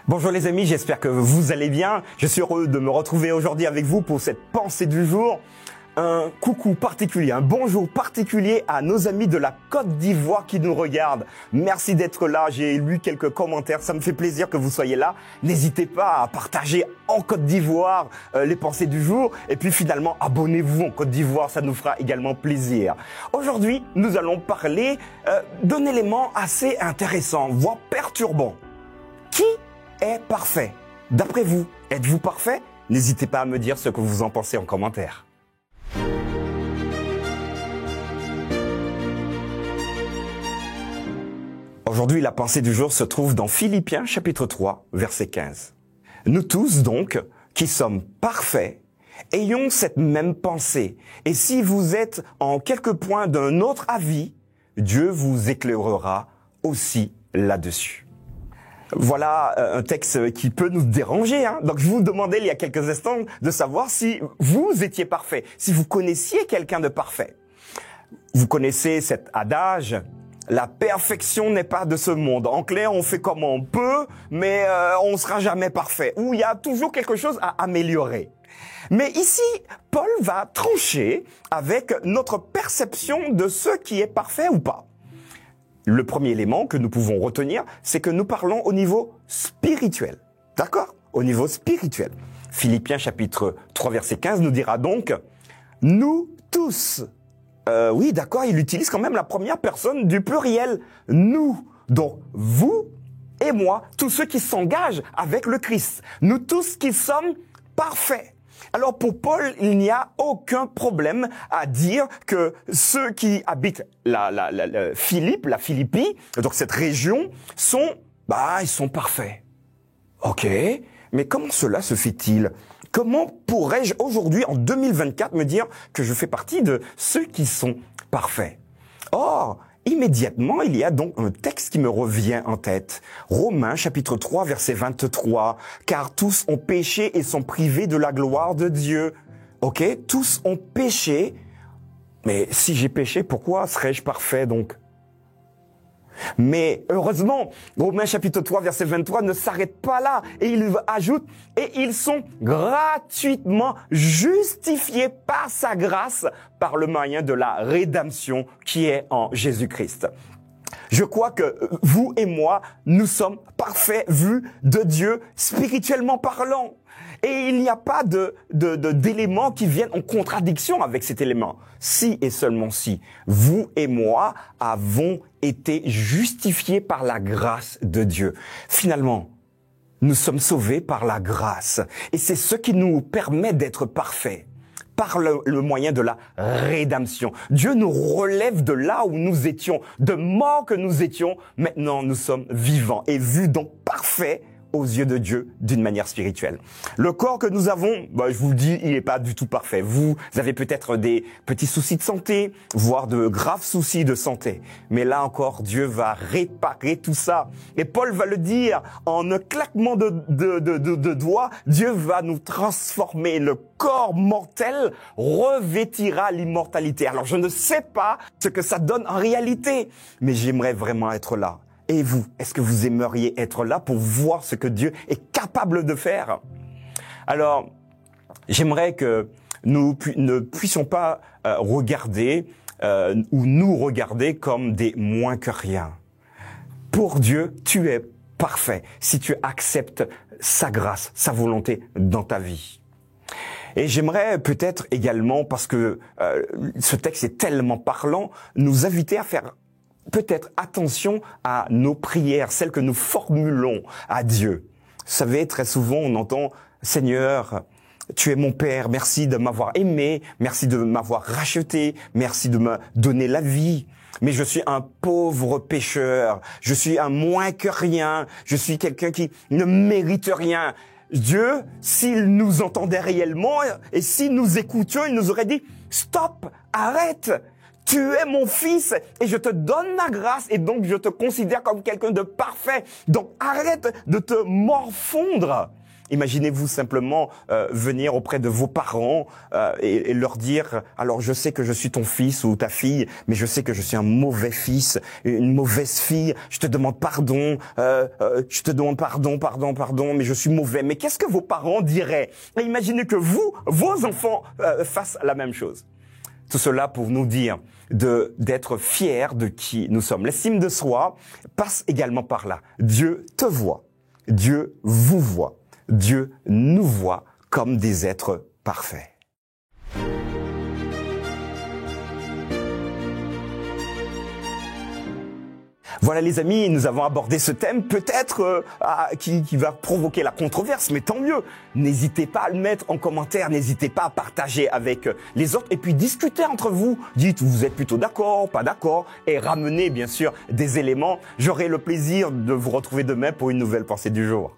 Bonjour les amis, j'espère que vous allez bien. Je suis heureux de me retrouver aujourd'hui avec vous pour cette pensée du jour. Un coucou particulier, un bonjour particulier à nos amis de la Côte d'Ivoire qui nous regardent. Merci d'être là, j'ai lu quelques commentaires, ça me fait plaisir que vous soyez là. N'hésitez pas à partager en Côte d'Ivoire les pensées du jour et puis finalement abonnez-vous en Côte d'Ivoire, ça nous fera également plaisir. Aujourd'hui, nous allons parler d'un élément assez intéressant, voire perturbant. Qui est parfait? D'après vous, êtes-vous parfait? N'hésitez pas à me dire ce que vous en pensez en commentaire. Aujourd'hui, la pensée du jour se trouve dans Philippiens chapitre 3, verset 15. Nous tous donc, qui sommes parfaits, ayons cette même pensée. Et si vous êtes en quelque point d'un autre avis, Dieu vous éclairera aussi là-dessus. Voilà un texte qui peut nous déranger. Donc je vous demandais il y a quelques instants de savoir si vous étiez parfait, si vous connaissiez quelqu'un de parfait. Vous connaissez cet adage, la perfection n'est pas de ce monde. En clair, on fait comme on peut, mais on ne sera jamais parfait. Ou il y a toujours quelque chose à améliorer. Mais ici, Paul va trancher avec notre perception de ce qui est parfait ou pas. Le premier élément que nous pouvons retenir, c'est que nous parlons au niveau spirituel. D'accord? Au niveau spirituel. Philippiens chapitre 3 verset 15 nous dira donc « Nous tous ». Oui, d'accord, il utilise quand même la première personne du pluriel « nous ». Donc, vous et moi, tous ceux qui s'engagent avec le Christ. Nous tous qui sommes parfaits. Alors pour Paul, il n'y a aucun problème à dire que ceux qui habitent la Philippie, donc cette région, ils sont parfaits. Ok, mais comment cela se fait-il? Comment pourrais-je aujourd'hui, en 2024, me dire que je fais partie de ceux qui sont parfaits? Or, immédiatement, il y a donc un texte qui me revient en tête. Romains, chapitre 3, verset 23. « Car tous ont péché et sont privés de la gloire de Dieu. » Ok, tous ont péché. Mais si j'ai péché, pourquoi serais-je parfait donc? Mais heureusement, Romains chapitre 3 verset 23 ne s'arrête pas là et il ajoute « Et ils sont gratuitement justifiés par sa grâce par le moyen de la rédemption qui est en Jésus-Christ. » Je crois que vous et moi, nous sommes parfaits vus de Dieu spirituellement parlant. Et il n'y a pas d'éléments qui viennent en contradiction avec cet élément. Si et seulement si, vous et moi avons été justifiés par la grâce de Dieu. Finalement, nous sommes sauvés par la grâce. Et c'est ce qui nous permet d'être parfaits. Par le moyen de la rédemption. Dieu nous relève de là où nous étions, de mort que nous étions. Maintenant, nous sommes vivants et vus donc parfaits aux yeux de Dieu d'une manière spirituelle. Le corps que nous avons, je vous le dis, il n'est pas du tout parfait. Vous avez peut-être des petits soucis de santé, voire de graves soucis de santé. Mais là encore, Dieu va réparer tout ça. Et Paul va le dire, en un claquement de doigts, Dieu va nous transformer. Le corps mortel revêtira l'immortalité. Alors je ne sais pas ce que ça donne en réalité, mais j'aimerais vraiment être là. Et vous, est-ce que vous aimeriez être là pour voir ce que Dieu est capable de faire? Alors, j'aimerais que nous ne puissions pas regarder ou nous regarder comme des moins que rien. Pour Dieu, tu es parfait si tu acceptes sa grâce, sa volonté dans ta vie. Et j'aimerais peut-être également, parce que ce texte est tellement parlant, nous inviter à faire peut-être attention à nos prières, celles que nous formulons à Dieu. Vous savez, très souvent, on entend « Seigneur, tu es mon Père, merci de m'avoir aimé, merci de m'avoir racheté, merci de me donner la vie. Mais je suis un pauvre pécheur, je suis un moins que rien, je suis quelqu'un qui ne mérite rien. » Dieu, s'il nous entendait réellement et si nous écoutions, il nous aurait dit « Stop, arrête !» Tu es mon fils et je te donne la grâce et donc je te considère comme quelqu'un de parfait. Donc arrête de te morfondre. Imaginez-vous simplement venir auprès de vos parents et leur dire « Alors je sais que je suis ton fils ou ta fille, mais je sais que je suis un mauvais fils, une mauvaise fille. Je te demande pardon, pardon, mais je suis mauvais. » Mais qu'est-ce que vos parents diraient? Et imaginez que vous, vos enfants fassent la même chose. Tout cela pour nous dire d'être fiers de qui nous sommes. L'estime de soi passe également par là. Dieu te voit. Dieu vous voit. Dieu nous voit comme des êtres parfaits. Voilà les amis, nous avons abordé ce thème peut-être qui va provoquer la controverse, mais tant mieux. N'hésitez pas à le mettre en commentaire, n'hésitez pas à partager avec les autres et puis discutez entre vous. Dites, vous êtes plutôt d'accord, pas d'accord et ramenez bien sûr des éléments. J'aurai le plaisir de vous retrouver demain pour une nouvelle pensée du jour.